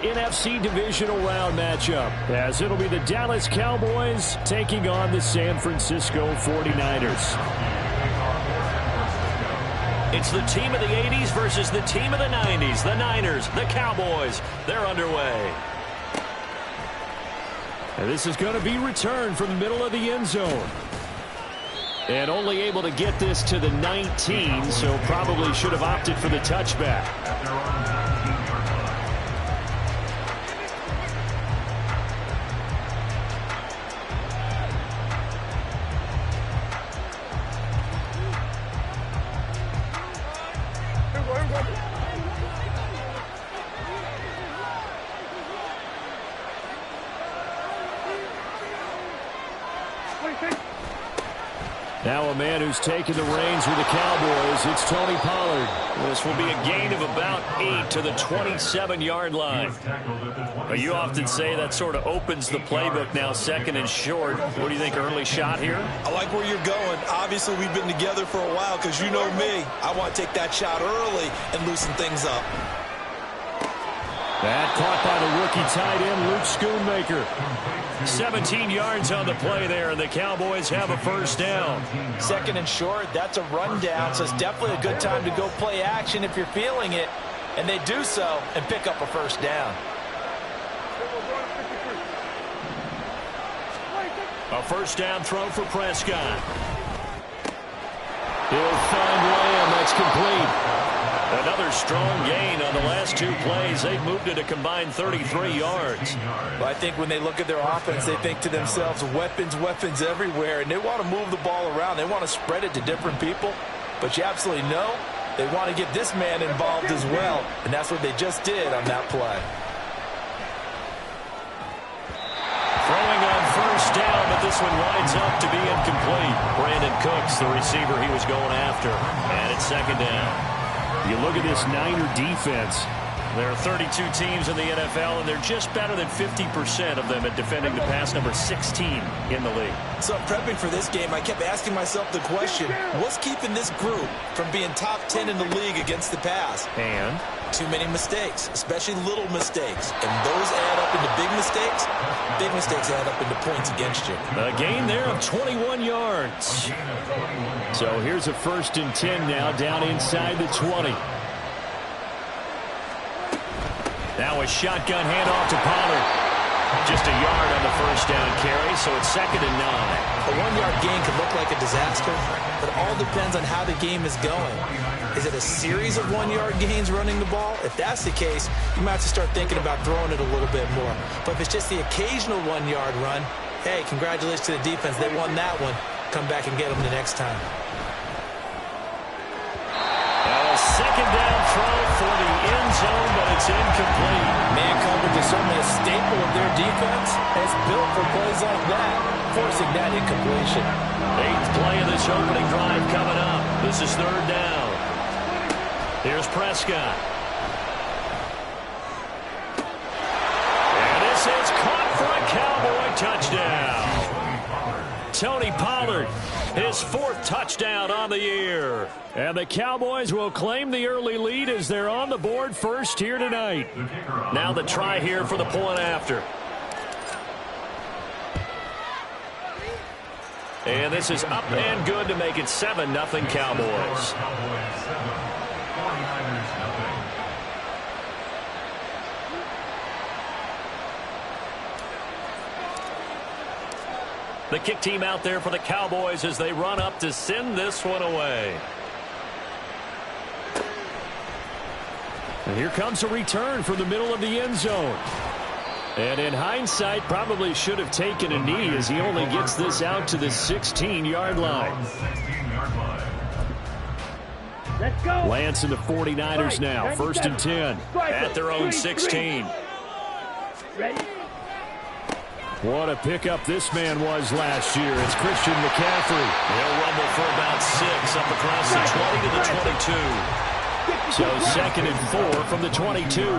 NFC divisional round matchup, as it'll be the Dallas Cowboys taking on the San Francisco 49ers. It's the team of the 80s versus the team of the 90s. The Niners, the Cowboys, they're underway. And this is going to be returned from the middle of the end zone. And only able to get this to the 19, so probably should have opted for the touchback. Now a man who's taken the reins with the Cowboys, it's Tony Pollard. This will be a gain of about 8 to the 27-yard line. But you often say that sort of opens the playbook now, second and short. What do you think, early shot here? I like where you're going. Obviously, we've been together for a while because you know me. I want to take that shot early and loosen things up. That caught by the rookie tight end, Luke Schoonmaker. 17 yards on the play there, and the Cowboys have a first down. Second and short, that's a rundown, so it's definitely a good time to go play action if you're feeling it. And they do so and pick up a first down. A first down throw for Prescott. He'll find Lamb. That's complete. Another strong gain on the last two plays. They've moved it a combined 33 yards. Well, I think when they look at their offense, they think to themselves, weapons, weapons everywhere, and they want to move the ball around. They want to spread it to different people. But you absolutely know they want to get this man involved as well, and that's what they just did on that play. Throwing on first down, but this one winds up to be incomplete. Brandon Cooks, the receiver he was going after. And it's second down. You look at this Niner defense. There are 32 teams in the NFL, and they're just better than 50% of them at defending the pass, number 16 in the league. So prepping for this game, I kept asking myself the question, what's keeping this group from being top 10 in the league against the pass? And? Too many mistakes, especially little mistakes. And those add up into big mistakes. Big mistakes add up into points against you. A gain there of 21 yards. So here's a 1st and 10 now, down inside the 20. Now a shotgun handoff to Pollard. Just a yard on the first down carry, so it's 2nd and 9. A 1-yard gain could look like a disaster, but it all depends on how the game is going. Is it a series of 1-yard gains running the ball? If that's the case, you might have to start thinking about throwing it a little bit more. But if it's just the occasional 1-yard run, hey, congratulations to the defense. They won that one. Come back and get them the next time. A second down throw for the end zone, but it's incomplete. Man coverage is certainly a staple of their defense. It's built for plays like that, forcing that incompletion. 8th play of this opening drive coming up. This is 3rd down. Here's Prescott. And this is caught for a Cowboy touchdown. Tony Pollard, his 4th touchdown on the year. And the Cowboys will claim the early lead as they're on the board first here tonight. Now the try here for the point after. And this is up and good to make it 7-0 Cowboys. The kick team out there for the Cowboys as they run up to send this one away. And here comes a return from the middle of the end zone. And in hindsight, probably should have taken a knee as he only gets this out to the 16-yard line. Let's go. Lance and the 49ers now, 1st and 10. At their own 16. Ready? What a pickup this man was last year. It's Christian McCaffrey. They'll rumble for about 6 up across the 20 to the 22. So 2nd and 4 from the 22. And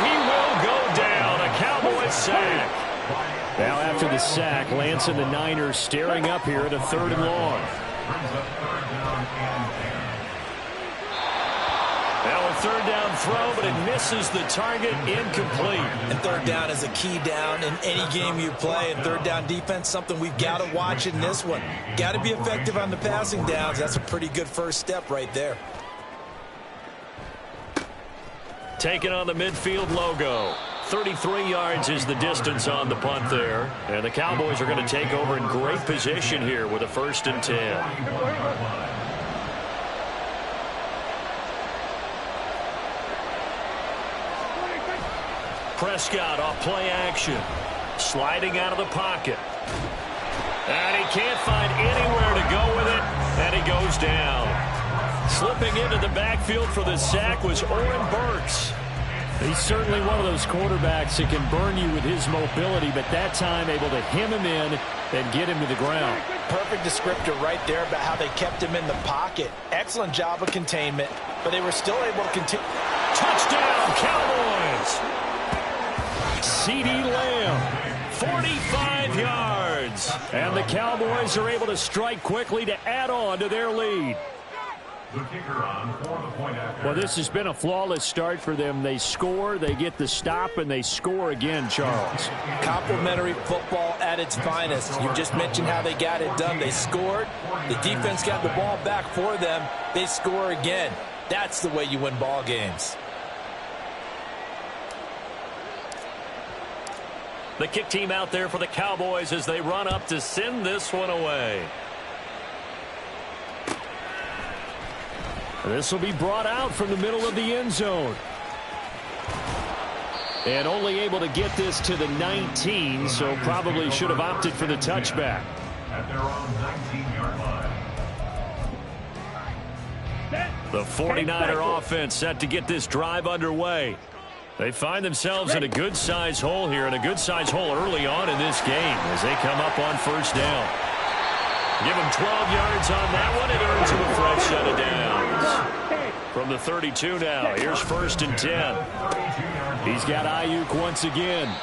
he will go down. A Cowboys sack. Now after the sack, Lance and the Niners staring up here at a 3rd and long. Now a a third down throw, but it misses the target, incomplete. And third down is a key down in any game you play. And third down defense, something we've got to watch in this one. Got to be effective on the passing downs. That's a pretty good first step right there. Taking on the midfield logo. 33 yards is the distance on the punt there. And the Cowboys are going to take over in great position here with a 1st and 10. Prescott off play action. Sliding out of the pocket. And he can't find anywhere to go with it. And he goes down. Slipping into the backfield for the sack was Oren Burks. He's certainly one of those quarterbacks that can burn you with his mobility, but that time able to hem him in and get him to the ground. Perfect descriptor right there about how they kept him in the pocket. Excellent job of containment, but they were still able to continue. Touchdown, Cowboys! CeeDee Lamb, 45 yards. And the Cowboys are able to strike quickly to add on to their lead. Well, this has been a flawless start for them. They score, they get the stop, and they score again, Charles. Complimentary football at its finest. You just mentioned how they got it done. They scored. The defense got the ball back for them. They score again. That's the way you win ball games. The kick team out there for the Cowboys as they run up to send this one away. This will be brought out from the middle of the end zone. And only able to get this to the 19, so probably should have opted for the touchback. At their own 19-yard line. The 49er offense set to get this drive underway. They find themselves in a good-sized hole here, and a good-sized hole early on in this game as they come up on 1st down. Give him 12 yards on that one. It earns him a fresh set of downs. From the 32 now, here's 1st and 10. He's got Ayuk once again.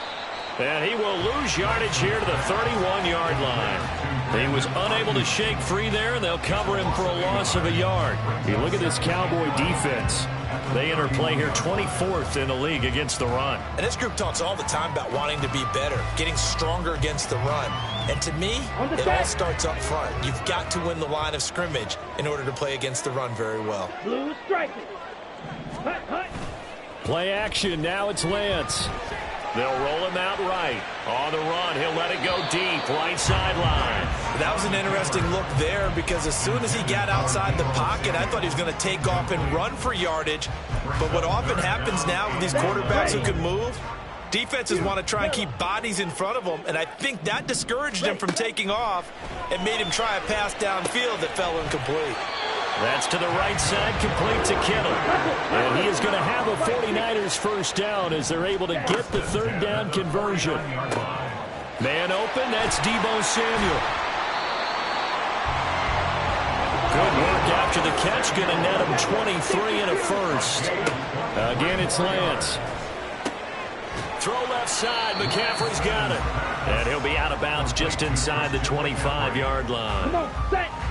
And he will lose yardage here to the 31-yard line. He was unable to shake free there, and they'll cover him for a loss of a yard. You look at this Cowboy defense. They enter play here 24th in the league against the run. And this group talks all the time about wanting to be better, getting stronger against the run. And to me, it all starts up front. You've got to win the line of scrimmage in order to play against the run very well. Blue striking. Hut, hut. Play action. Now it's Lance. They'll roll him out right. On the run, he'll let it go deep. Right sideline. That was an interesting look there because as soon as he got outside the pocket, I thought he was going to take off and run for yardage. But what often happens now with these quarterbacks who can move, defenses want to try and keep bodies in front of them, and I think that discouraged him from taking off and made him try a pass downfield that fell incomplete. That's to the right side, complete to Kittle. And he is going to have a 49ers first down as they're able to get the third down conversion. Man open, that's Deebo Samuel. Good work after the catch, going to net him 23 and a first. Again, it's Lance. Throw left side, McCaffrey's got it. And he'll be out of bounds just inside the 25-yard line.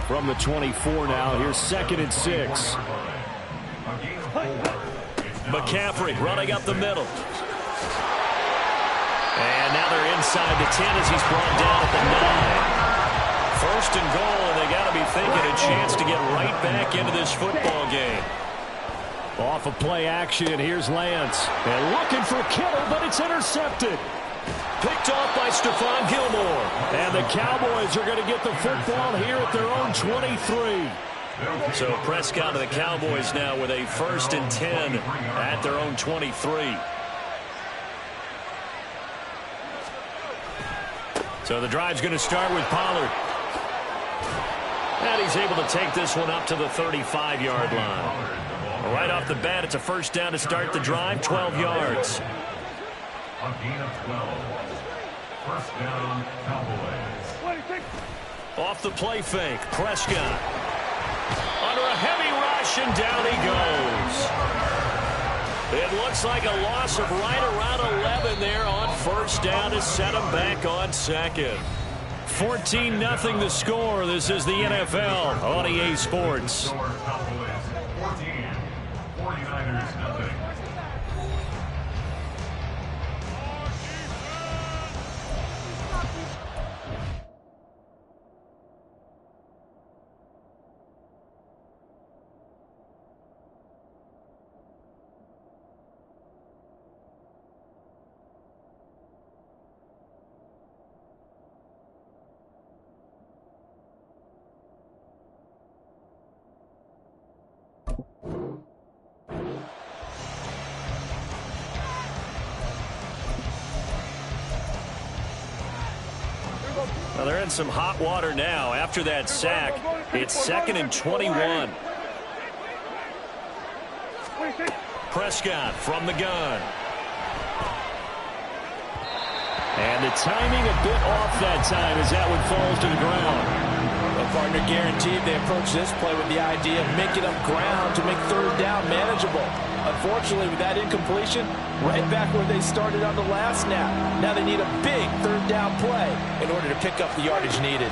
From the 24 now, here's 2nd and 6. McCaffrey running up the middle. And now they're inside the 10 as he's brought down at the 9. 1st and goal, and they got to be thinking a chance to get right back into this football game. Off of play action, here's Lance. And looking for Kittle, but it's intercepted. Picked off by Stephon Gilmore. And the Cowboys are going to get the football here at their own 23. So Prescott and the Cowboys now with a 1st and 10 at their own 23. So the drive's going to start with Pollard. And he's able to take this one up to the 35-yard line. Right off the bat, it's a first down to start the drive, 12 yards. A gain of 12. First down, Cowboys. Off the play fake, Prescott. Under a heavy rush, and down he goes. It looks like a loss of right around 11 there on first down to set him back on 2nd. 14-0 the score. This is the NFL on EA Sports. 49ers Well, they're in some hot water now. After that sack, it's 2nd and 21. Prescott from the gun. And the timing a bit off that time as that one falls to the ground. Well, partner, guaranteed they approach this play with the idea of making up ground to make third down manageable. Unfortunately, with that incompletion, right back where they started on the last snap. Now they need a big third down play in order to pick up the yardage needed.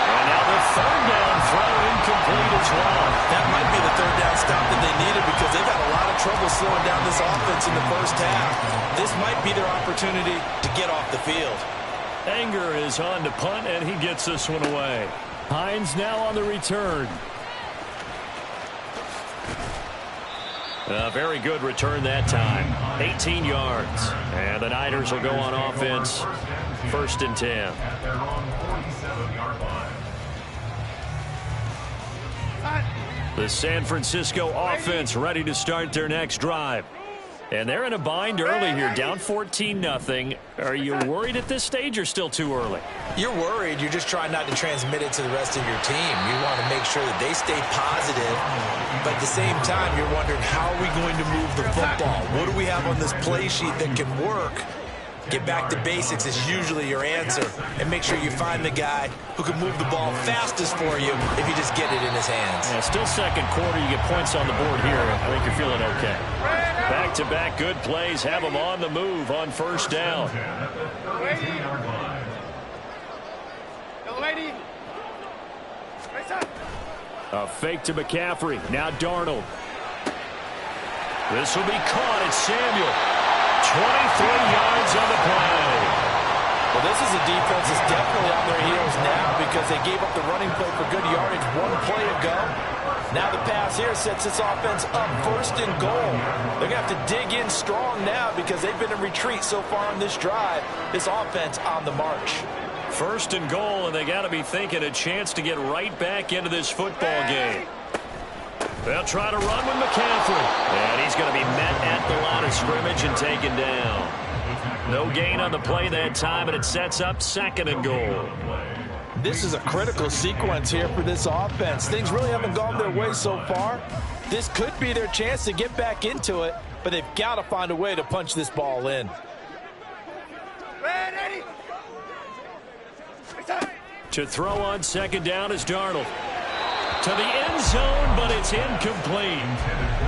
And now the third down throw incomplete as well. That might be the third down stop that they needed because they've had a lot of trouble slowing down this offense in the first half. This might be their opportunity to get off the field. Anger is on to punt, and he gets this one away. Hines now on the return. A very good return that time. 18 yards. And the Niners will go on offense. 1st and 10. The San Francisco offense ready to start their next drive. And they're in a bind early here, down 14-0. Are you worried at this stage or still too early? You're worried. You're just trying not to transmit it to the rest of your team. You want to make sure that they stay positive. But at the same time, you're wondering, how are we going to move the football? What do we have on this play sheet that can work? Get back to basics is usually your answer. And make sure you find the guy who can move the ball fastest for you if you just get it in his hands. Yeah, still second quarter. You get points on the board here. I think you're feeling okay. Back-to-back good plays have them on the move on 1st down. A fake to McCaffrey. Now Darnold. This will be caught. It's Samuel. 23 yards on the play. Well, this is a defense that's definitely on their heels now because they gave up the running play for good yardage one play ago. Now the pass here sets this offense up 1st and goal. They're going to have to dig in strong now because they've been in retreat so far on this drive. This offense on the march. 1st and goal, and they got to be thinking a chance to get right back into this football game. They'll try to run with McCaffrey. And he's going to be met at the line of scrimmage and taken down. No gain on the play that time, and it sets up 2nd and goal. This is a critical sequence here for this offense. Things really haven't gone their way so far. This could be their chance to get back into it, but they've got to find a way to punch this ball in. To throw on 2nd down is Darnold. To the end zone, but it's incomplete.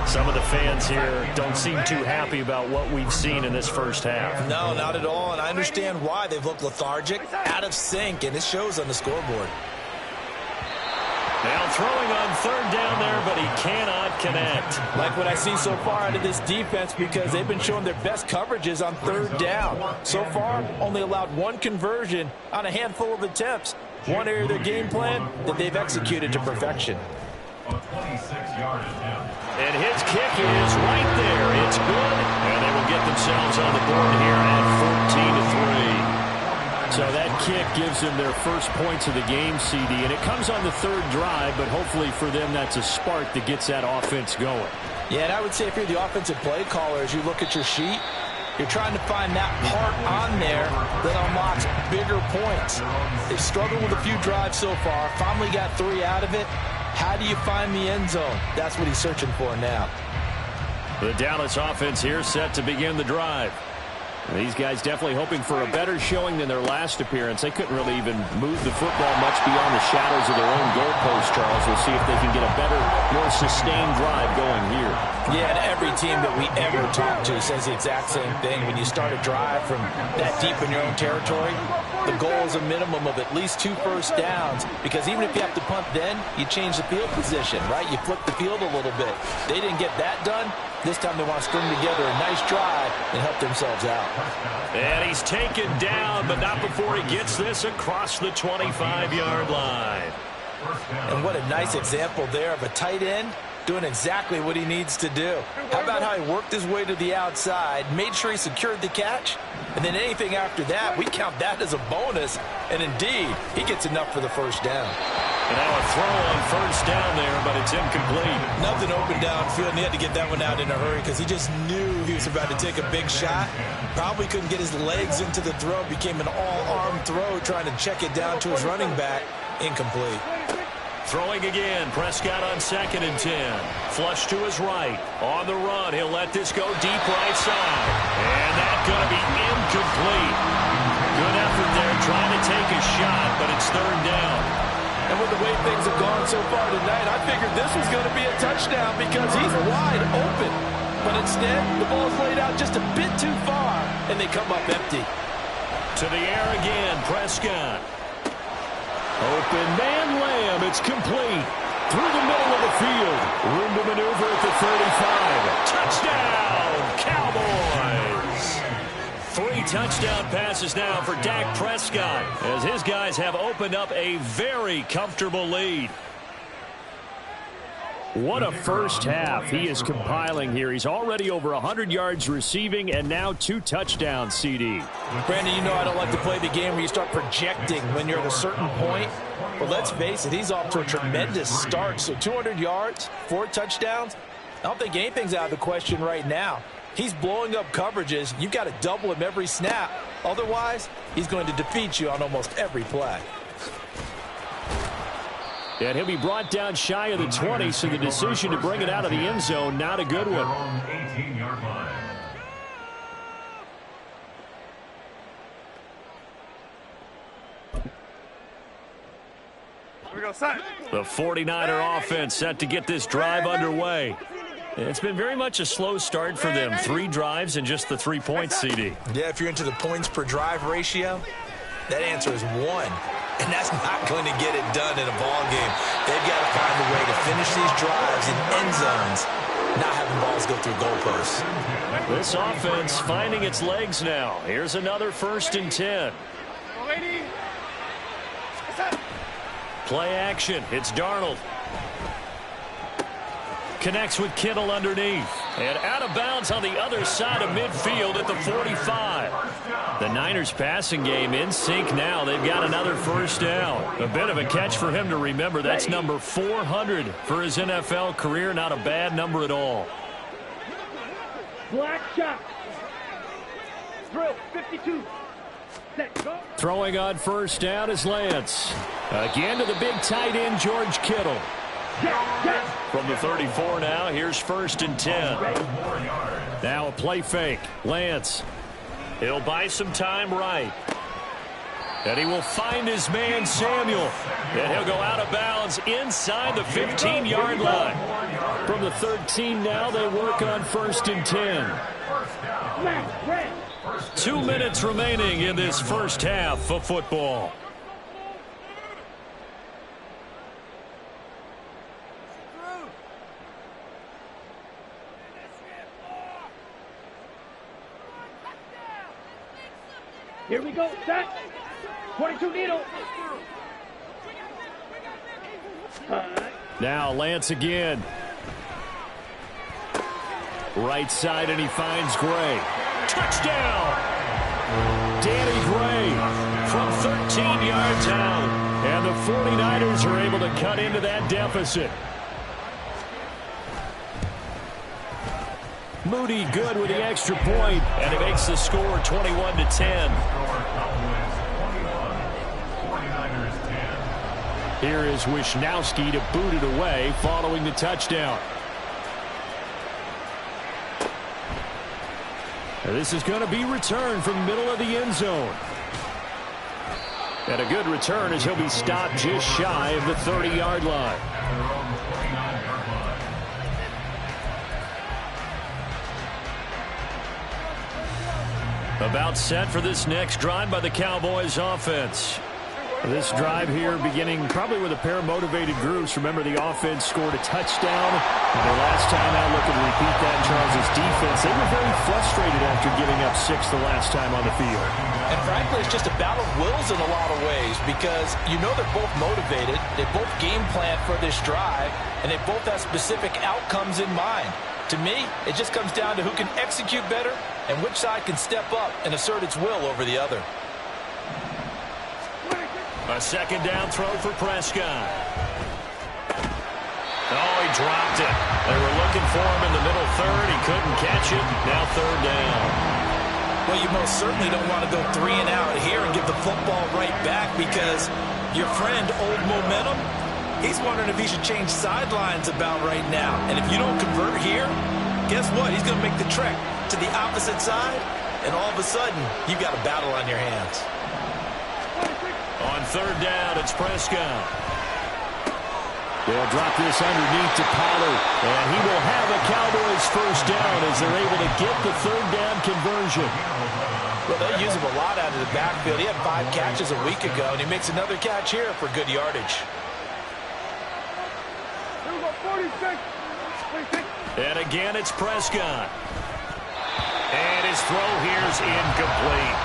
Some of the fans here don't seem too happy about what we've seen in this first half. No, not at all, and I understand why. They've looked lethargic, out of sync, and it shows on the scoreboard. Now throwing on 3rd down there, but he cannot connect. Like what I see so far out of this defense because they've been showing their best coverages on 3rd down. So far, only allowed 1 conversion on a handful of attempts. One area of their game plan that they've executed to perfection. And his kick is right there. It's good. And they will get themselves on the board here at 14-3. So that kick gives them their first points of the game, CD. And it comes on the 3rd drive, but hopefully for them that's a spark that gets that offense going. Yeah, and I would say if you're the offensive play caller, as you look at your sheet, you're trying to find that part on there that unlocks bigger points. They've struggled with a few drives so far, finally got 3 out of it. How do you find the end zone? That's what he's searching for now. The Dallas offense here set to begin the drive. These guys definitely hoping for a better showing than their last appearance. They couldn't really even move the football much beyond the shadows of their own goalpost, Charles. We'll see if they can get a better, more sustained drive going here. Yeah, and every team that we ever talk to says the exact same thing. When you start a drive from that deep in your own territory, the goal is a minimum of at least 2 first downs, because even if you have to punt then, you change the field position, right? You flip the field a little bit. They didn't get that done. This time they want to string together a nice drive and help themselves out. And he's taken down, but not before he gets this across the 25-yard line. And what a nice example there of a tight end doing exactly what he needs to do. How about how he worked his way to the outside, made sure he secured the catch, and then anything after that, we count that as a bonus. And indeed, he gets enough for the first down. And now a throw on first down there, but it's incomplete. Nothing open downfield, and he had to get that one out in a hurry because he just knew he was about to take a big shot. Probably couldn't get his legs into the throw. Became an all-arm throw, trying to check it down to his running back. Incomplete. Throwing again. Prescott on 2nd and 10. Flush to his right. On the run. He'll let this go deep right side. And that's going to be incomplete. Good effort there trying to take a shot, but it's 3rd down. And with the way things have gone so far tonight, I figured this was going to be a touchdown because he's wide open. But instead, the ball's laid out just a bit too far, and they come up empty. To the air again, Prescott. Open man Lamb. It's complete. Through the middle of the field. Room to maneuver at the 35. Touchdown, Cowboys. 3 touchdown passes now for Dak Prescott as his guys have opened up a very comfortable lead. What a first half he is compiling here. He's already over 100 yards receiving and now 2 touchdowns, CD. Brandon, you know I don't like to play the game where you start projecting when you're at a certain point. But let's face it, he's off to a tremendous start. So 200 yards, 4 touchdowns. I don't think anything's out of the question right now. He's blowing up coverages. You've got to double him every snap. Otherwise, he's going to defeat you on almost every play. And he'll be brought down shy of the 20, so the decision to bring it out of the end zone, not a good one. The 49er offense set to get this drive underway. It's been very much a slow start for them. 3 drives and just the 3 points, CD. Yeah, if you're into the points per drive ratio, that answer is 1. And that's not going to get it done in a ball game. They've got to find a way to finish these drives in end zones, not having balls go through goalposts. This offense finding its legs now. Here's another 1st and 10. Play action. It's Darnold. Connects with Kittle underneath. And out of bounds on the other side of midfield at the 45. The Niners passing game in sync now. They've got another 1st down. A bit of a catch for him to remember. That's number 400 for his NFL career. Not a bad number at all. Black shot. Drill 52. Set, go. Throwing on 1st down is Lance. Again to the big tight end, George Kittle. From the 34 now, here's 1st and 10. Now a play fake. Lance. He'll buy some time right. And he will find his man, Samuel. And he'll go out of bounds inside the 15-yard line. From the 13 now, they work on 1st and 10. 2 minutes remaining in this first half of football. Here we go, set. 22 needle. Now Lance again. Right side, and he finds Gray. Touchdown! Danny Gray from 13 yards out. And the 49ers are able to cut into that deficit. Moody good with the extra point, and it makes the score 21-10. Here is Wisnowski to boot it away following the touchdown. And this is going to be returned from the middle of the end zone. And a good return as he'll be stopped just shy of the 30-yard line. About set for this next drive by the Cowboys offense. This drive here beginning probably with a pair of motivated groups. Remember, the offense scored a touchdown. And their last time out, looking to repeat that. Charles' defense, they were very frustrated after giving up 6 the last time on the field. And frankly, it's just a battle of wills in a lot of ways because you know they're both motivated. They both game plan for this drive, and they both have specific outcomes in mind. To me, it just comes down to who can execute better and which side can step up and assert its will over the other. A 2nd down throw for Prescott. dropped it. They were looking for him in the middle third. He couldn't catch it. Now third down. Well, you most certainly don't want to go 3 and out here and give the football right back because your friend, Old Momentum, he's wondering if he should change sidelines about right now. And if you don't convert here, guess what? He's going to make the trek to the opposite side, and all of a sudden, you've got a battle on your hands. On third down, it's Prescott. They'll drop this underneath to Pollard, and he will have a Cowboys first down as they're able to get the third down conversion. Well, they use him a lot out of the backfield. He had 5 catches a week ago, and he makes another catch here for good yardage. Here we go, 46. 46. And again, it's Prescott. And his throw here's incomplete.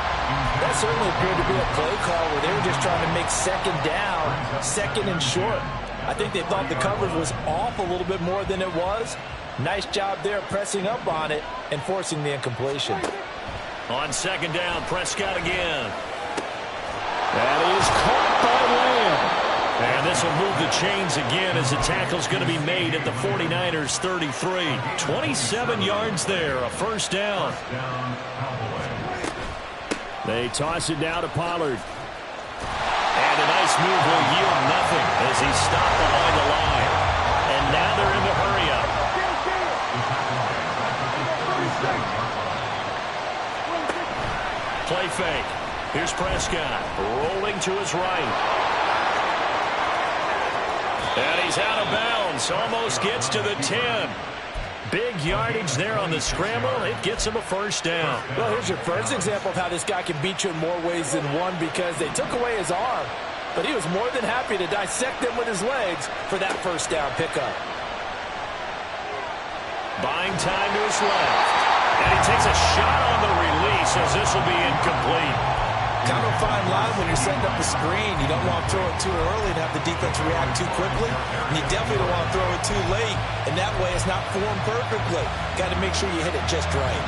That certainly appeared to be a play call where they were just trying to make second down, second and short. I think they thought the coverage was off a little bit more than it was. Nice job there pressing up on it and forcing the incompletion. On second down, Prescott again. That is caught by Lamb. And this will move the chains again as the tackle's going to be made at the 49ers 33. 27 yards there, a first down. They toss it down to Pollard. And a nice move will yield nothing as he's stopped behind the line. And now they're in the hurry-up. Play fake. Here's Prescott rolling to his right. And he's out of bounds. Almost gets to the 10. Big yardage there on the scramble. It gets him a first down. Well, here's your first example of how this guy can beat you in more ways than one because they took away his arm. But he was more than happy to dissect them with his legs for that first down pickup. Buying time to his left. And he takes a shot on the release as this will be incomplete. Kind of a fine line when you're setting up the screen. You don't want to throw it too early and have the defense react too quickly. And you definitely don't want to throw it too late. And that way it's not formed perfectly. Got to make sure you hit it just right.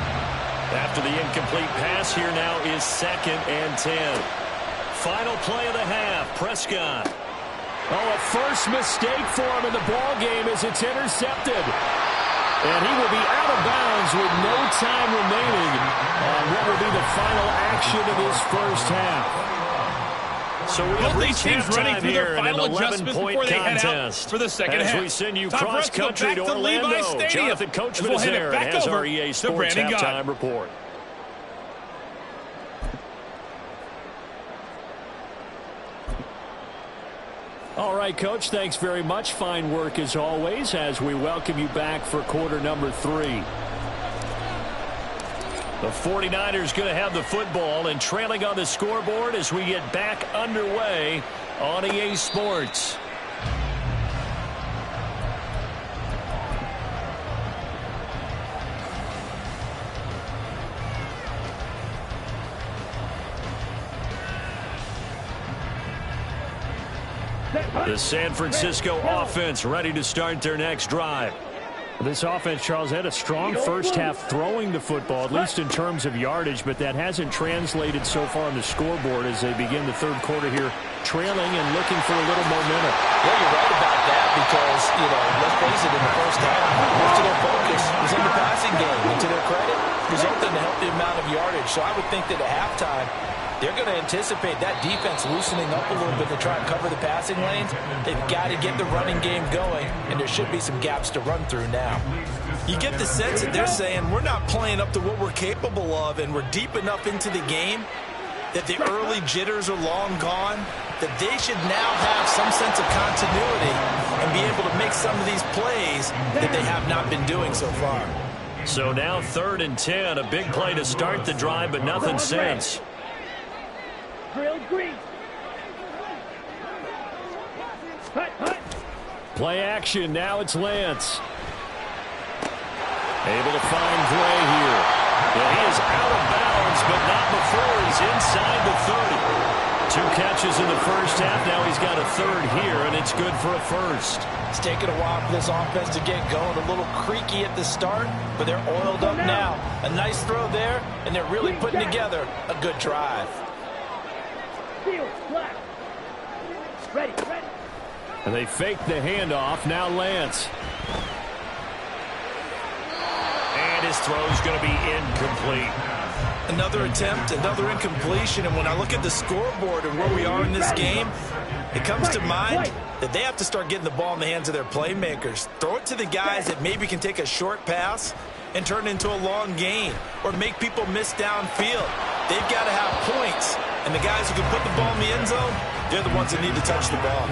After the incomplete pass, here now is 2nd and 10. Final play of the half, Prescott. Oh, a first mistake for him in the ball game as it's intercepted. And he will be out of bounds with no time remaining on what will be the final action of this first half. So we have reached halftime here in an 11-point contest for the second half. As we send you cross-country to Orlando, Jonathan Coachman is there and has our EA Sports halftime report. All right, Coach, thanks very much. Fine work as always as we welcome you back for quarter number 3. The 49ers going to have the football and trailing on the scoreboard as we get back underway on EA Sports. The San Francisco offense ready to start their next drive. This offense, Charles, had a strong first half throwing the football, at least in terms of yardage, but that hasn't translated so far on the scoreboard as they begin the third quarter here, trailing and looking for a little momentum. Well, you're right about that because, let's face it, in the first half, most of their focus was in the passing game. And to their credit, resulted in a healthy amount of yardage. So I would think that at halftime, they're going to anticipate that defense loosening up a little bit to try and cover the passing lanes. They've got to get the running game going, and there should be some gaps to run through now. You get the sense that they're saying we're not playing up to what we're capable of, and we're deep enough into the game that the early jitters are long gone, that they should now have some sense of continuity and be able to make some of these plays that they have not been doing so far. So now 3rd and 10, a big play to start the drive, but nothing since. Green. Play action. Now it's Lance. Able to find Gray here. Yeah, he is out of bounds, but not before he's inside the 30. 2 catches in the first half. Now he's got a 3rd here, and it's good for a first. It's taken a while for this offense to get going. A little creaky at the start, but they're oiled up now. A nice throw there, and they're really putting together a good drive. Ready. And they fake the handoff. Now Lance. And his throw's going to be incomplete. Another attempt, another incompletion, and when I look at the scoreboard and where we are in this game, it comes to mind that they have to start getting the ball in the hands of their playmakers. Throw it to the guys that maybe can take a short pass and turn it into a long gain or make people miss downfield. They've got to have points, and the guys who can put the ball in the end zone, they're the ones that need to touch the ball.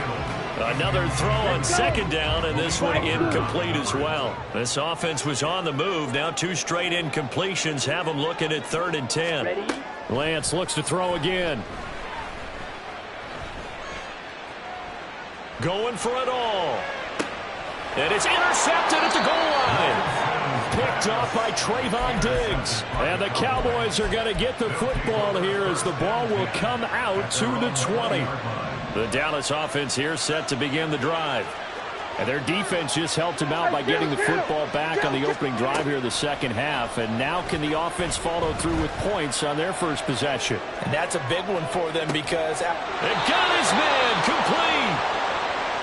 Another throw on second down, and this one incomplete as well. This offense was on the move. Now 2 straight incompletions have them looking at 3rd and 10. Lance looks to throw again. Going for it all. And it's intercepted at the goal line. Picked off by Trayvon Diggs. And the Cowboys are going to get the football here as the ball will come out to the 20. The Dallas offense here set to begin the drive. And their defense just helped them out by getting the football back on the opening drive here in the second half. And now can the offense follow through with points on their first possession? And that's a big one for them because they got his man complete.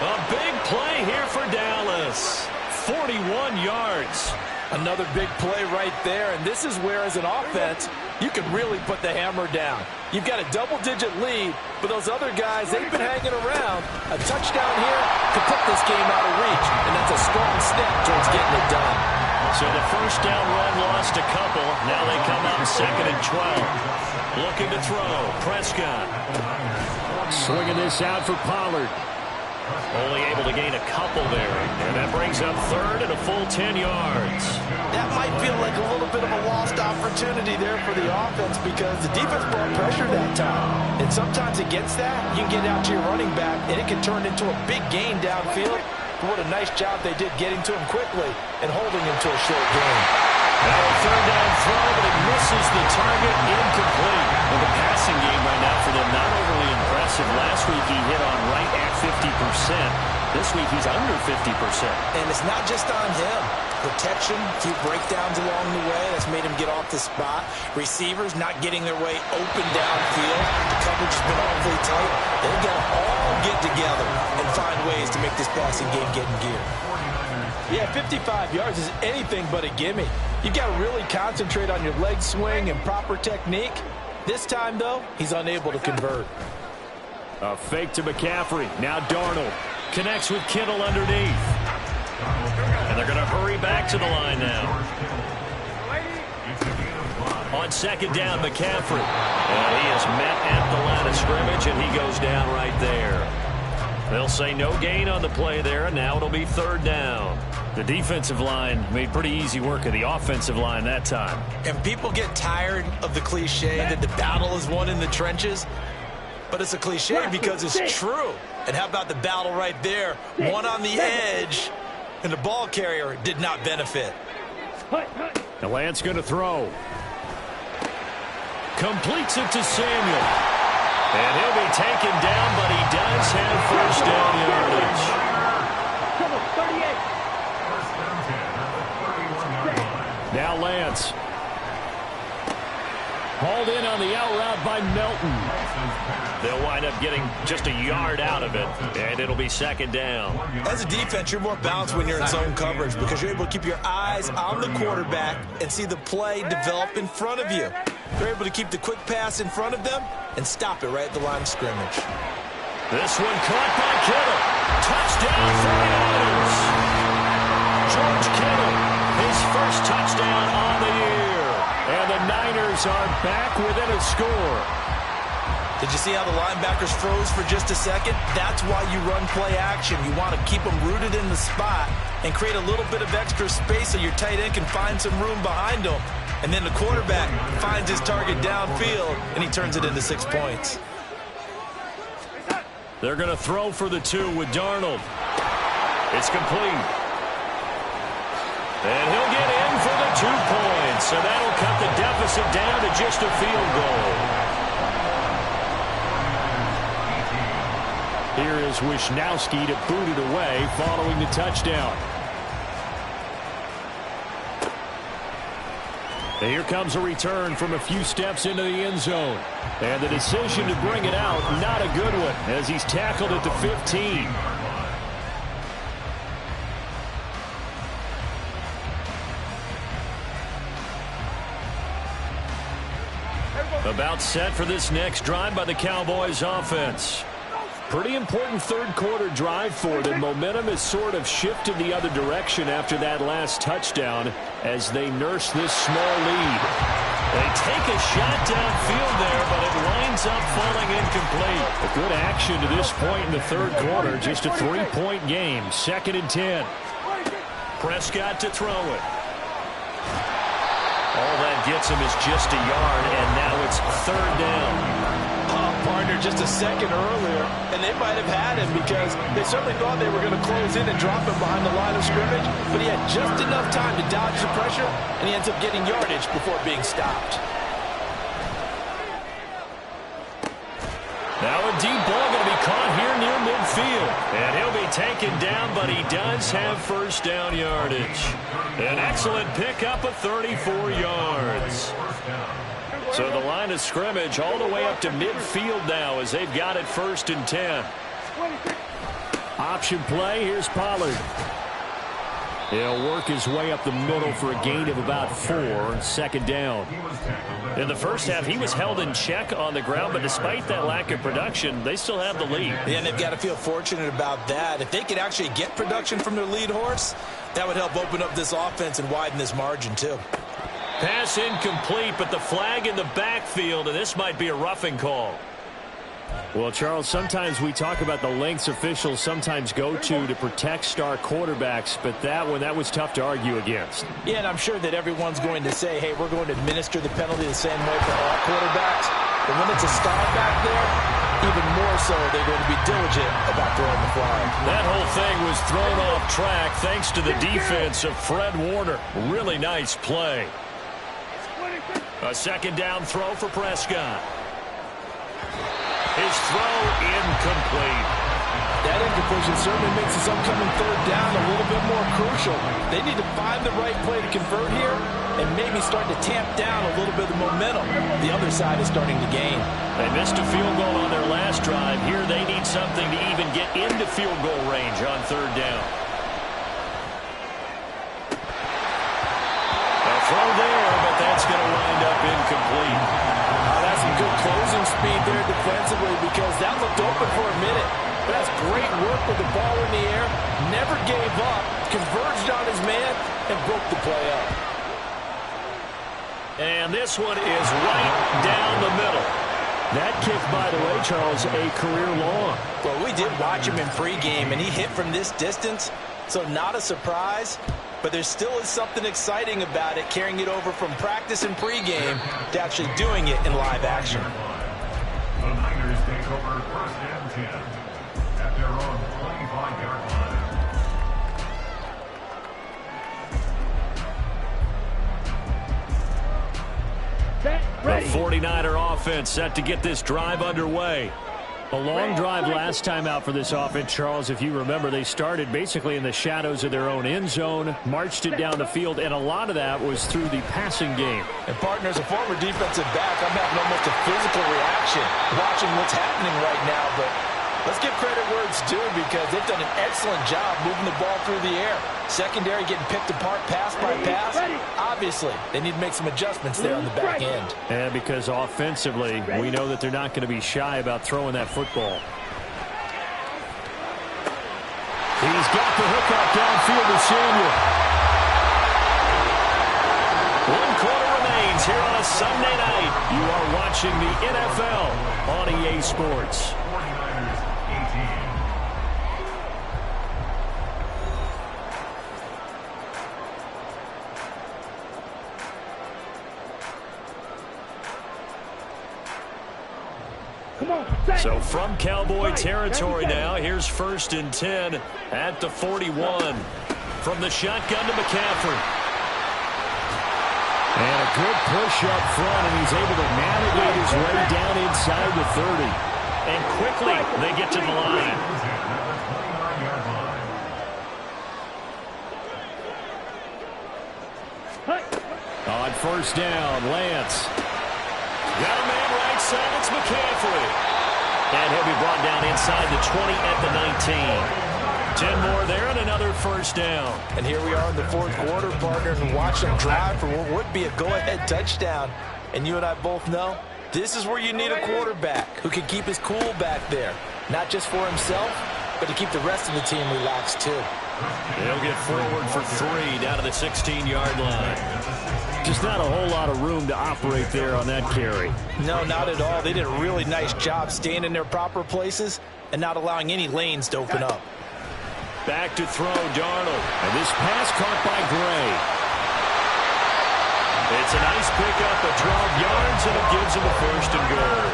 A big play here for Dallas. 41 yards. Another big play right there, and this is where, as an offense, you can really put the hammer down. You've got a double-digit lead, but those other guys, they've been hanging around. A touchdown here could put this game out of reach, and that's a strong step towards getting it done. So the first down run lost a couple. Now they come up 2nd and 12. Looking to throw. Prescott. Swinging this out for Pollard. Only able to gain a couple there. And that brings up 3rd and a full 10 yards. That might feel like a little bit of a lost opportunity there for the offense because the defense brought pressure that time. And sometimes against that, you can get out to your running back, and it can turn into a big gain downfield. But what a nice job they did getting to him quickly and holding him to a short gain. Now a 3rd down throw, but it misses the target, incomplete. Well, the passing game right now for them not overly impressive. Last week he hit on right at 50%. This week he's under 50%. And it's not just on him. Protection, a few breakdowns along the way. That's made him get off the spot. Receivers not getting their way open downfield. The coverage has been awfully tight. They've got to all get together and find ways to make this passing game get in gear. Yeah, 55 yards is anything but a gimme. You've got to really concentrate on your leg swing and proper technique. This time, though, he's unable to convert. A fake to McCaffrey. Now Darnold connects with Kittle underneath. And they're going to hurry back to the line now. On 2nd down, McCaffrey. And he is met at the line of scrimmage, and he goes down right there. They'll say no gain on the play there, and now it'll be 3rd down. The defensive line made pretty easy work of the offensive line that time. And people get tired of the cliche that the battle is won in the trenches. But it's a cliche because it's true. And how about the battle right there? One on the edge, and the ball carrier did not benefit. The Lance going to throw. Completes it to Samuel. And he'll be taken down, but he does have first down yardage. Now Lance. Hauled in on the out route by Melton. They'll wind up getting just a yard out of it, and it'll be 2nd down. As a defense, you're more balanced when you're in zone coverage because you're able to keep your eyes on the quarterback and see the play develop in front of you. They're able to keep the quick pass in front of them and stop it right at the line of scrimmage. This one caught by Kittle. Touchdown for the Niners. George Kittle, his first touchdown on the year. And the Niners are back within a score. Did you see how the linebackers froze for just a second? That's why you run play action. You want to keep them rooted in the spot and create a little bit of extra space so your tight end can find some room behind him. And then the quarterback finds his target downfield, and he turns it into 6 points. They're going to throw for the 2 with Darnold. It's complete. And he'll get in for the 2 points. So that'll cut the deficit down to just a field goal. Here is Wisnowski to boot it away following the touchdown. And here comes a return from a few steps into the end zone. And the decision to bring it out, not a good one, as he's tackled at the 15. About set for this next drive by the Cowboys offense. Pretty important third-quarter drive for them. Momentum has sort of shifted the other direction after that last touchdown as they nurse this small lead. They take a shot downfield there, but it winds up falling incomplete. A good action to this point in the third quarter. Just a 3-point game. 2nd and 10. Prescott to throw it. All that gets him is just a yard, and now it's 3rd down. Partner just a second earlier, and they might have had him because they certainly thought they were going to close in and drop him behind the line of scrimmage, but he had just enough time to dodge the pressure, and he ends up getting yardage before being stopped. Now a deep ball going to be caught here near midfield, and he'll be taken down, but he does have first down yardage. An excellent pickup of 34 yards. So the line of scrimmage all the way up to midfield now as they've got it 1st and 10. Option play. Here's Pollard. He'll work his way up the middle for a gain of about 4. 2nd down. In the first half, he was held in check on the ground, but despite that lack of production, they still have the lead. Yeah, and they've got to feel fortunate about that. If they could actually get production from their lead horse, that would help open up this offense and widen this margin too. Pass incomplete, but the flag in the backfield, and this might be a roughing call. Well, Charles, sometimes we talk about the lengths officials sometimes go to protect star quarterbacks, but that was tough to argue against. Yeah, and I'm sure that everyone's going to say, hey, we're going to administer the penalty the same way for all quarterbacks. But when it's a star back there, even more so they're going to be diligent about throwing the flag. That whole thing was thrown off track thanks to the defense of Fred Warner. Really nice play. A 2nd down throw for Prescott. His throw incomplete. That incompletion certainly makes this upcoming 3rd down a little bit more crucial. They need to find the right play to convert here and maybe start to tamp down a little bit of momentum. The other side is starting to gain. They missed a field goal on their last drive. Here they need something to even get into field goal range on 3rd down. A throw there, but that's going to wind up incomplete. That's some good closing speed there defensively because that looked open for a minute. But that's great work with the ball in the air. Never gave up, converged on his man, and broke the play up. And this one is right down the middle. That kick, by the way, Charles, a career long. Well, we did watch him in pregame, and he hit from this distance, so not a surprise. But there still is something exciting about it, carrying it over from practice and pregame to actually doing it in live action. The Niners take over 1st and 10 at their own 25-yard line. The 49er offense set to get this drive underway. A long drive last time out for this offense, Charles. If you remember, they started basically in the shadows of their own end zone, marched it down the field, and a lot of that was through the passing game. And, partner, as a former defensive back, I'm having almost a physical reaction watching what's happening right now. But let's give credit where it's due because they've done an excellent job moving the ball through the air. Secondary getting picked apart pass by pass. Obviously, they need to make some adjustments there on the back end. And because offensively, we know that they're not going to be shy about throwing that football. He's got the hook up downfield to Samuel. 1 quarter remains here on a Sunday night. You are watching the NFL on EA Sports. 49ers 18. So from Cowboy territory now, here's 1st and 10 at the 41. From the shotgun to McCaffrey. And a good push up front, and he's able to navigate his way down inside the 30. And quickly, they get to the line. On 1st down, Lance. Got a man right side, it's McCaffrey. And he'll be brought down inside the 20 at the 19. 10 more there and another 1st down. And here we are in the 4th quarter, partner, and watch them drive for what would be a go-ahead touchdown. And you and I both know This is where you need a quarterback who can keep his cool back there. Not just for himself, but to keep the rest of the team relaxed too. They'll get forward for 3 down to the 16-yard line. Just not a whole lot of room to operate there on that carry. No, not at all. They did a really nice job staying in their proper places and not allowing any lanes to open up. Back to throw, Darnold. And this pass caught by Gray. It's a nice pickup of 12 yards, and it gives him a 1st and goal.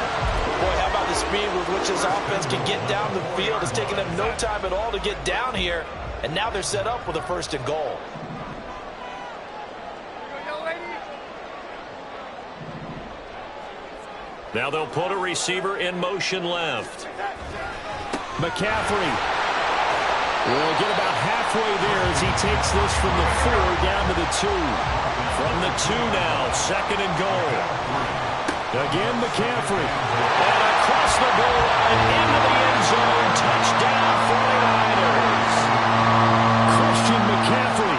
Boy, how about the speed with which this offense can get down the field? It's taken them no time at all to get down here, and now they're set up with a 1st and goal. Now they'll put a receiver in motion left. McCaffrey will get about halfway there as he takes this from the 4 down to the 2. From the 2 now, 2nd and goal. Again, McCaffrey. And across the goal line, into the end zone. Touchdown, 49ers. Christian McCaffrey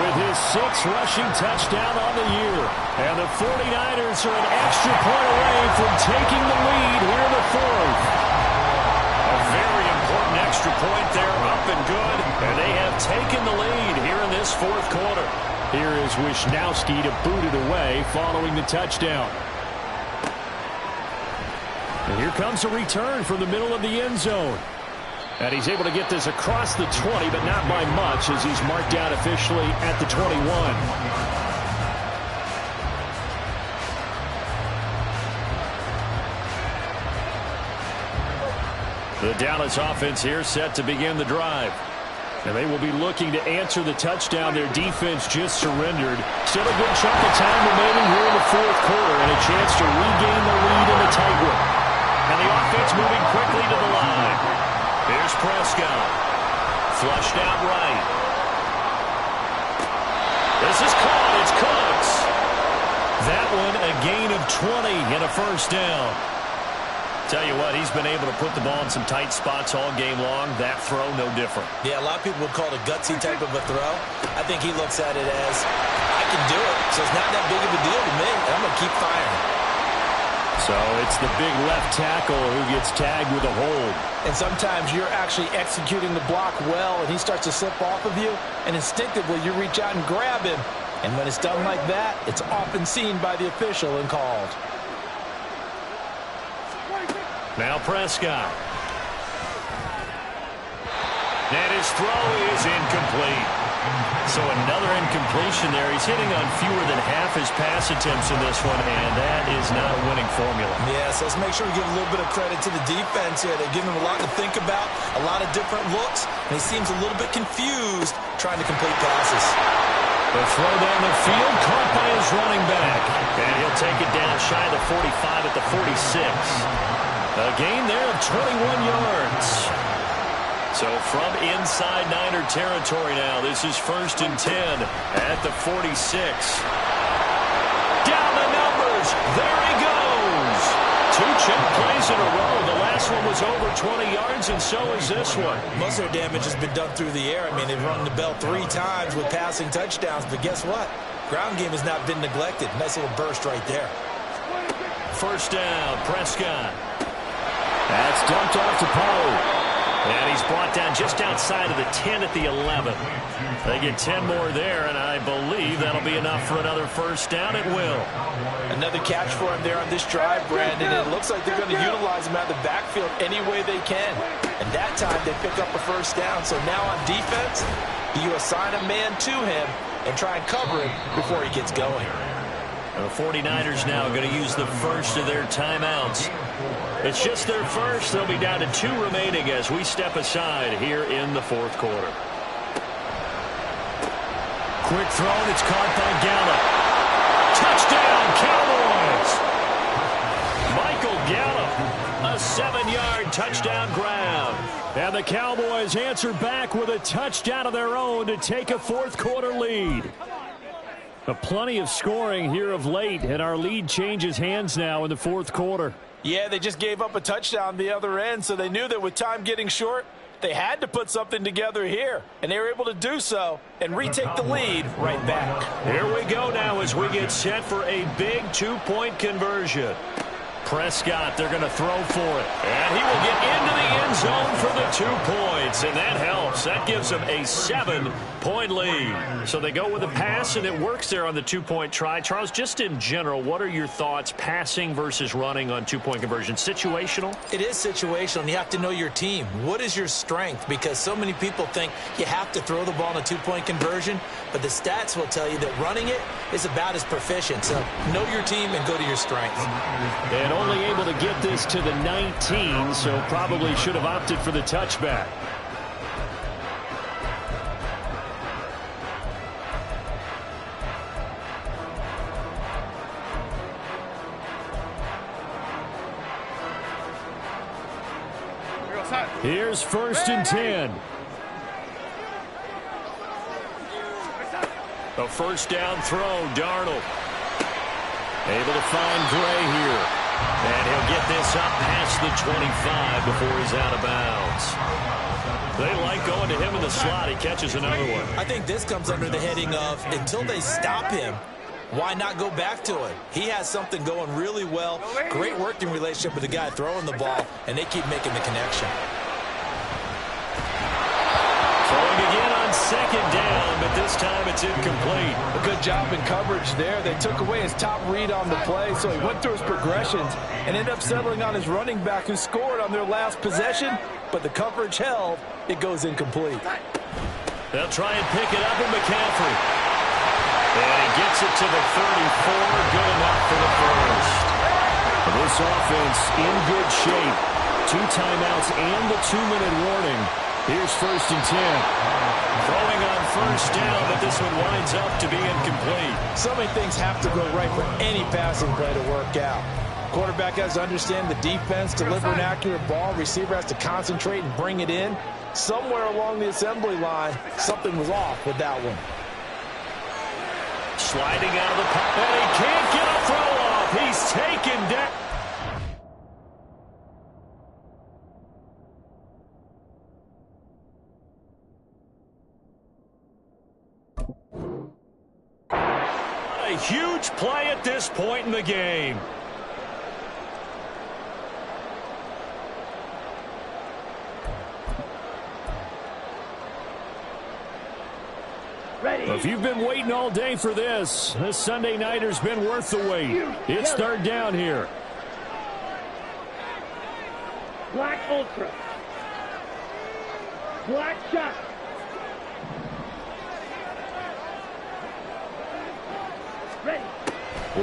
with his 6th rushing touchdown on the year. And the 49ers are an extra point away from taking the lead here in the 4th. A very important extra point there, up and good. And they have taken the lead here in this 4th quarter. Here is Wisnowski to boot it away following the touchdown. And here comes a return from the middle of the end zone. And he's able to get this across the 20, but not by much as he's marked out officially at the 21. The Dallas offense here set to begin the drive. And they will be looking to answer the touchdown their defense just surrendered. Still a good chunk of time remaining here in the 4th quarter and a chance to regain the lead in the tight one. And the offense moving quickly to the line. Here's Prescott. Flushed out right. This is caught. It's Cooks. That one a gain of 20 and a 1st down. Tell you what, he's been able to put the ball in some tight spots all game long. That throw, no different. Yeah, a lot of people would call it a gutsy type of a throw. I think he looks at it as, I can do it, so it's not that big of a deal to me, and I'm going to keep firing. So it's the big left tackle who gets tagged with a hold. And sometimes you're actually executing the block well, and he starts to slip off of you, and instinctively you reach out and grab him. And when it's done like that, it's often seen by the official and called. Now Prescott. And his throw is incomplete. So another incompletion there. He's hitting on fewer than half his pass attempts in this one, and that is not a winning formula. Yes, let's make sure we give a little bit of credit to the defense here. They're giving him a lot to think about, a lot of different looks, and he seems a little bit confused trying to complete passes. The throw down the field, caught by his running back. And he'll take it down shy of the 45 at the 46. A gain there of 21 yards. So from inside Niner territory now, this is 1st and 10 at the 46. Down the numbers. There he goes. 2 chunk plays in a row. The last one was over 20 yards, and so is this one. Most of their damage has been done through the air. I mean, they've rung the bell 3 times with passing touchdowns, but guess what? Ground game has not been neglected. Nice little burst right there. 1st down, Prescott. That's dumped off to Poe. And he's brought down just outside of the 10 at the 11. They get 10 more there, and I believe that'll be enough for another 1st down. It will. Another catch for him there on this drive, Brandon. It looks like they're going to utilize him out of the backfield any way they can. And that time they pick up a 1st down. So now on defense, you assign a man to him and try and cover him before he gets going. And the 49ers now going to use the first of their timeouts. It's just their first. They'll be down to 2 remaining as we step aside here in the 4th quarter. Quick throw, and it's caught by Gallup. Touchdown, Cowboys! Michael Gallup, a 7-yard touchdown grab. And the Cowboys answer back with a touchdown of their own to take a 4th quarter lead. Plenty of scoring here of late, and our lead changes hands now in the 4th quarter. Yeah, they just gave up a touchdown the other end, so they knew that with time getting short, they had to put something together here, and they were able to do so and retake the lead right back. Here we go now as we get set for a big 2-point conversion. Prescott, they're going to throw for it. And he will get into the end zone for the 2 points. And that helps. That gives them a 7-point lead. So they go with a pass, and it works there on the 2-point try. Charles, just in general, what are your thoughts passing versus running on 2-point conversion? Situational? It is situational, and you have to know your team. What is your strength? Because so many people think you have to throw the ball in a 2-point conversion, but the stats will tell you that running it is about as proficient. So know your team and go to your strength. And only able to get this to the 19, so probably should have opted for the touchback. Here's 1st and 10. A first down throw, Darnold. Able to find Gray here. And he'll get this up past the 25 before he's out of bounds. They like going to him in the slot. He catches another one. I think this comes under the heading of until they stop him, why not go back to it? He has something going really well. Great working relationship with the guy throwing the ball, and they keep making the connection. Throwing again on 2nd down, but this time it's incomplete. A good job in coverage there. They took away his top read on the play, so he went through his progressions and ended up settling on his running back who scored on their last possession, but the coverage held. It goes incomplete. They'll try and pick it up in McCaffrey. And he gets it to the 34. Good enough for the first. This offense in good shape. 2 timeouts and the 2-minute warning. Here's 1st and 10. Throwing on 1st down, but this one winds up to be incomplete. So many things have to go right for any passing play to work out. Quarterback has to understand the defense, deliver an accurate ball. Receiver has to concentrate and bring it in. Somewhere along the assembly line, something was off with that one. Sliding out of the pocket, and he can't get a throw off. He's taken down. A huge play at this point in the game. Ready. If you've been waiting all day for this Sunday nighter's been worth the wait. It's 3rd down here. Black Ultra. Black Shot. Ready.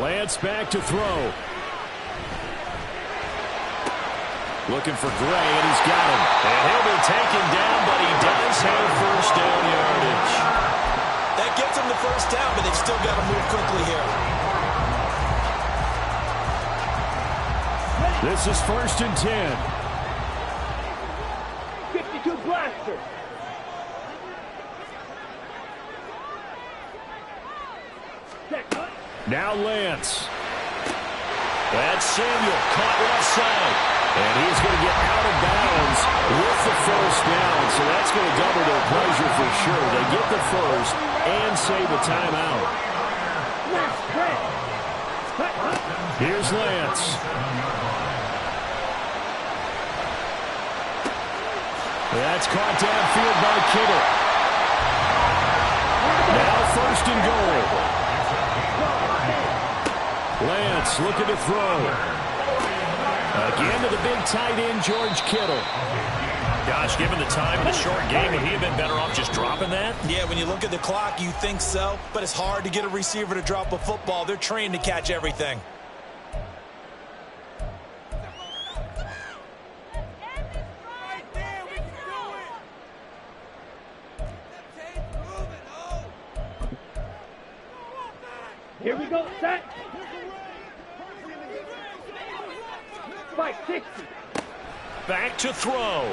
Lance back to throw. Looking for Gray, and he's got him. And he'll be taken down, but he does have 1st down yardage. That gets them the 1st down, but they've still got to move quickly here. This is 1st and 10. 52 blaster. Now Lance. That's Samuel, caught left side. And he's going to get out of bounds with the 1st down. So that's going to double their pleasure for sure. They get the 1st and save a timeout. Here's Lance. That's caught downfield by Kittle. Now 1st and goal. Lance looking to throw. Again to the big tight end, George Kittle. Gosh, given the time in the short game, would he have been better off just dropping that? Yeah, when you look at the clock, you think so, but it's hard to get a receiver to drop a football. They're trained to catch everything. Here we go, set. 560. Back to throw.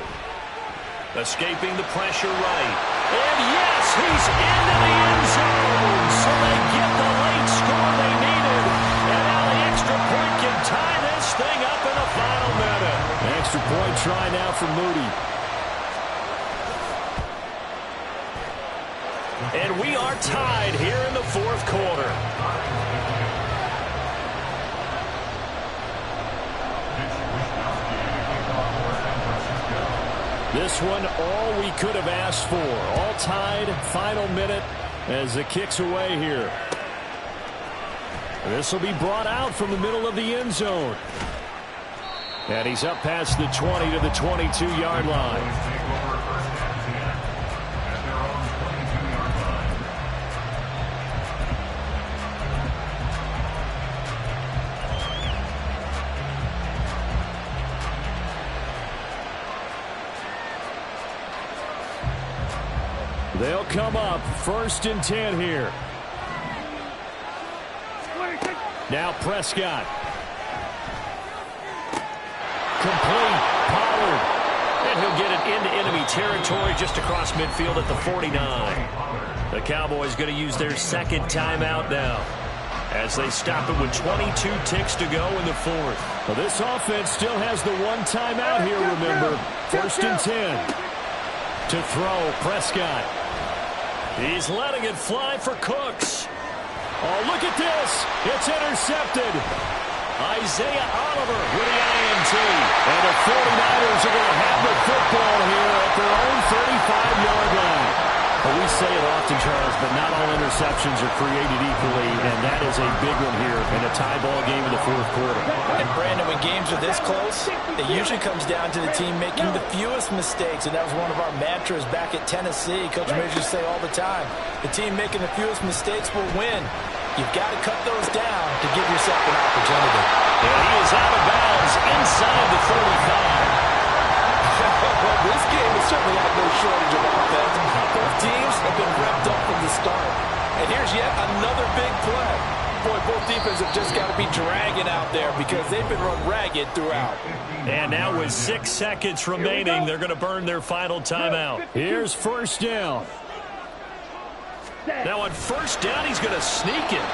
Escaping the pressure right. And yes, he's into the end zone. So they get the late score they needed. And now the extra point can tie this thing up in the final minute. Extra point try now for Moody. And we are tied here in the 4th quarter. This one, all we could have asked for. All tied, final minute as the kick's away here. This will be brought out from the middle of the end zone. And he's up past the 20 to the 22-yard line. They'll come up 1st and 10 here. Now Prescott. Complete. Pollard. And he'll get it into enemy territory just across midfield at the 49. The Cowboys going to use their second timeout now as they stop it with 22 ticks to go in the 4th. Well, this offense still has the one timeout here, remember. 1st and 10. To throw, Prescott. He's letting it fly for Cooks. Oh, look at this. It's intercepted. Isaiah Oliver with the INT. And the 49ers are going to have the football here at their own 35-yard line. Well, we say it often, Charles, but not all interceptions are created equally, and that is a big one here in a tie ball game in the 4th quarter. And, Brandon, when games are this close, it usually comes down to the team making the fewest mistakes, and that was one of our mantras back at Tennessee. Coach Major used to say all the time, the team making the fewest mistakes will win. You've got to cut those down to give yourself an opportunity. And he is out of bounds inside the 35. Well, this game has certainly had no shortage of offense. Both teams have been repped up from the start. And here's yet another big play. Boy, both defenses have just got to be dragging out there because they've been run ragged throughout. And now with 6 seconds remaining, they're going to burn their final timeout. Here's 1st down. Now on 1st down, he's going to sneak it.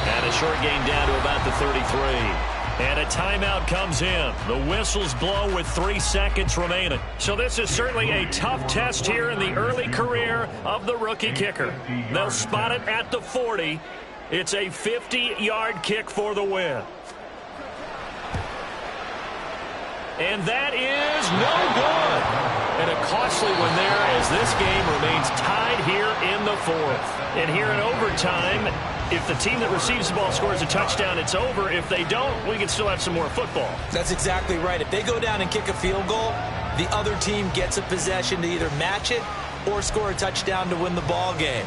And a short gain down to about the 33. And a timeout comes in. The whistles blow with 3 seconds remaining. So this is certainly a tough test here in the early career of the rookie kicker. They'll spot it at the 40. It's a 50-yard kick for the win. And that is no good. And a costly one there as this game remains tied here in the 4th. And here in overtime, if the team that receives the ball scores a touchdown, it's over. If they don't, we can still have some more football. That's exactly right. If they go down and kick a field goal, the other team gets a possession to either match it or score a touchdown to win the ball game.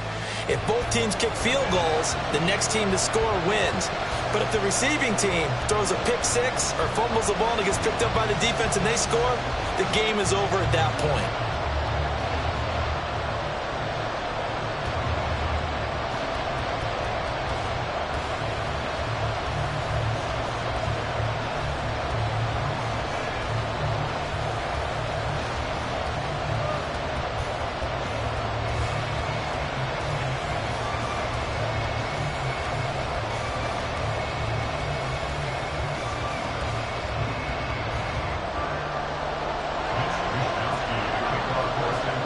If both teams kick field goals, the next team to score wins. But if the receiving team throws a pick six or fumbles the ball and it gets picked up by the defense and they score, the game is over at that point.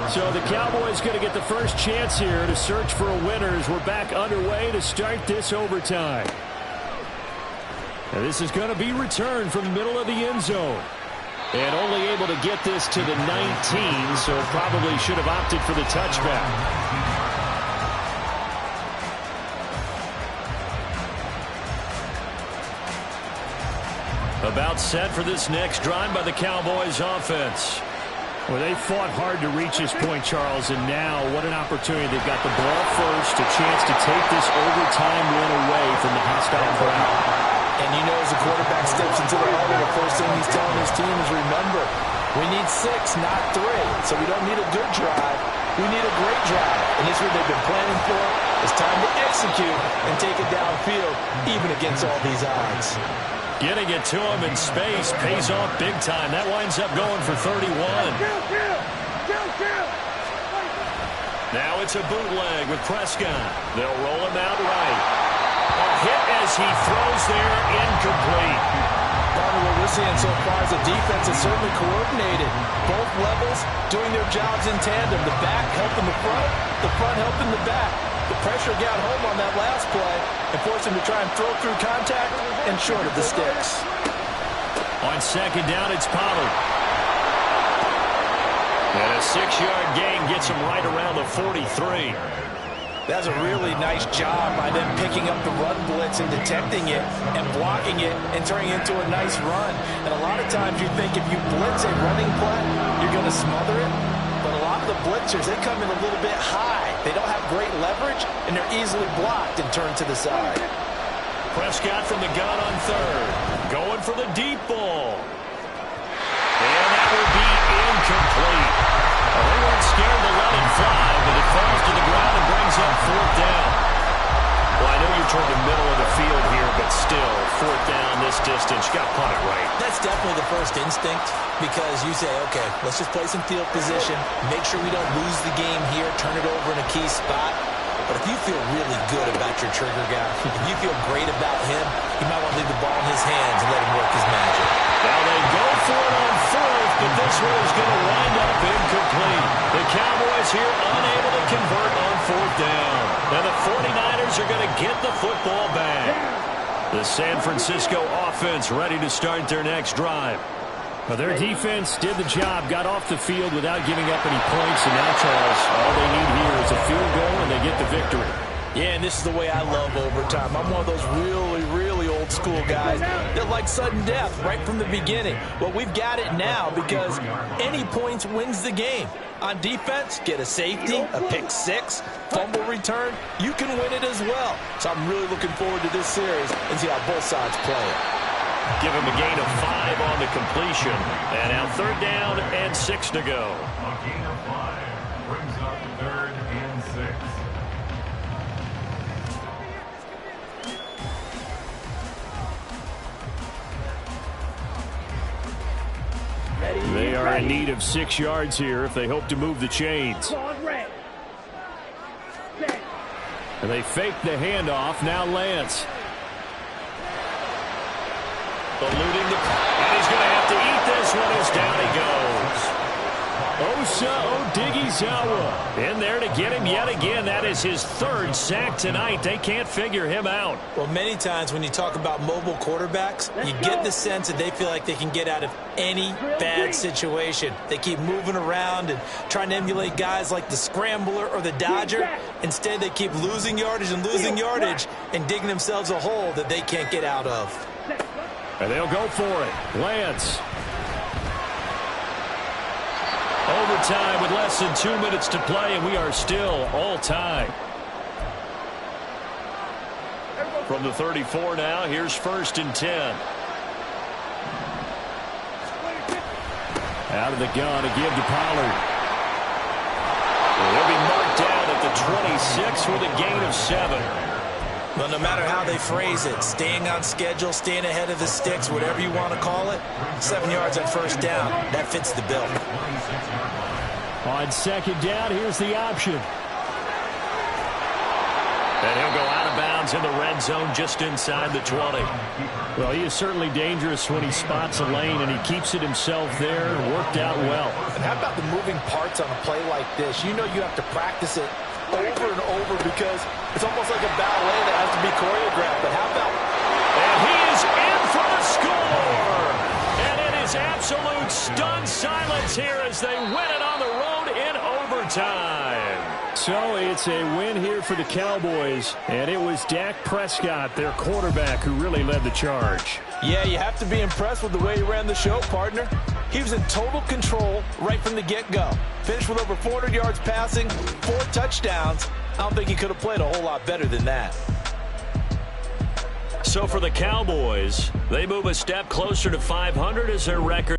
So the Cowboys going to get the first chance here to search for a winner as we're back underway to start this overtime. And this is going to be returned from the middle of the end zone. And only able to get this to the 19, so probably should have opted for the touchback. About set for this next drive by the Cowboys offense. Well, they fought hard to reach this point, Charles, and now what an opportunity. They've got the ball first, a chance to take this overtime win away from the hostile crowd. And you know, as the quarterback steps into the huddle, the first thing he's telling his team is, remember, we need 6, not 3. So we don't need a good drive. We need a great drive. And this is what they've been planning for. It's time to execute and take it downfield, even against all these odds. Getting it to him in space pays off big time. That winds up going for 31. Now it's a bootleg with Prescott. They'll roll him out right. A hit as he throws there, incomplete. What we're seeing so far is the defense is certainly coordinated. Both levels doing their jobs in tandem. The back helping the front helping the back. The pressure got home on that last play and forced him to try and throw through contact and short of the sticks. On second down, it's Pollard. And a 6-yard gain gets him right around the 43. That's a really nice job by them picking up the run blitz and detecting it and blocking it and turning it into a nice run. And a lot of times you think if you blitz a running play, you're going to smother it. But a lot of the blitzers, they come in a little bit high. They don't have great leverage, and they're easily blocked and turned to the side. Prescott from the gun on third. Going for the deep ball. And that will be incomplete. Well, they weren't scared to let it fly, but it falls to the ground and brings up 4th down. Well, I know you're toward the middle of the field here, but still, 4th down this distance. You got to punt it right. That's definitely the first instinct because you say, okay, let's just play some field position, make sure we don't lose the game here, turn it over in a key spot. But if you feel really good about your trigger guy, if you feel great about him, you might want to leave the ball in his hands and let him work his magic. Now they go for it on 4th, but this one is going to wind up incomplete. The Cowboys here unable to convert on 4th down. And the 49ers are going to get the football back. The San Francisco offense ready to start their next drive. Well, their defense did the job, got off the field without giving up any points, and now, Charles, all they need here is a field goal, and they get the victory. Yeah, and this is the way I love overtime. I'm one of those really, really old school guys that like sudden death right from the beginning. Well, we've got it now because any points wins the game. On defense, get a safety, a pick six, fumble return, you can win it as well. So I'm really looking forward to this series and see how both sides play it. Give him a gain of 5 on the completion. And now 3rd down and 6 to go. A gain of 5 brings up 3rd and 6. They are in need of 6 yards here if they hope to move the chains. And they fake the handoff. Now Lance. Eluding the... And he's going to have to eat this one as down he goes. Osa Odighizuwa in there to get him yet again. That is his 3rd sack tonight. They can't figure him out. Well, many times when you talk about mobile quarterbacks, you get the sense that they feel like they can get out of any bad situation. They keep moving around and trying to emulate guys like the Scrambler or the Dodger. Instead, they keep losing yardage and digging themselves a hole that they can't get out of. And they'll go for it. Lance. Overtime with less than 2 minutes to play, and we are still all tied. From the 34 now, here's 1st and 10. Out of the gun to give to Pollard. He'll be marked down at the 26 with a gain of 7. Well, no matter how they phrase it, staying on schedule, staying ahead of the sticks, whatever you want to call it, 7 yards on 1st down, that fits the bill. On 2nd down, here's the option. And he'll go out of bounds in the red zone just inside the 20. Well, he is certainly dangerous when he spots a lane, and he keeps it himself there. Worked out well. And how about the moving parts on a play like this? You know you have to practice it over and over because it's almost like a ballet that has to be choreographed. But how about... And he is in for the score! And it is absolute stunned silence here as they win it on the road in overtime. So it's a win here for the Cowboys, and it was Dak Prescott, their quarterback, who really led the charge. Yeah, you have to be impressed with the way he ran the show, partner. He was in total control right from the get-go. Finished with over 400 yards passing, 4 touchdowns. I don't think he could have played a whole lot better than that. So for the Cowboys, they move a step closer to 500 as their record.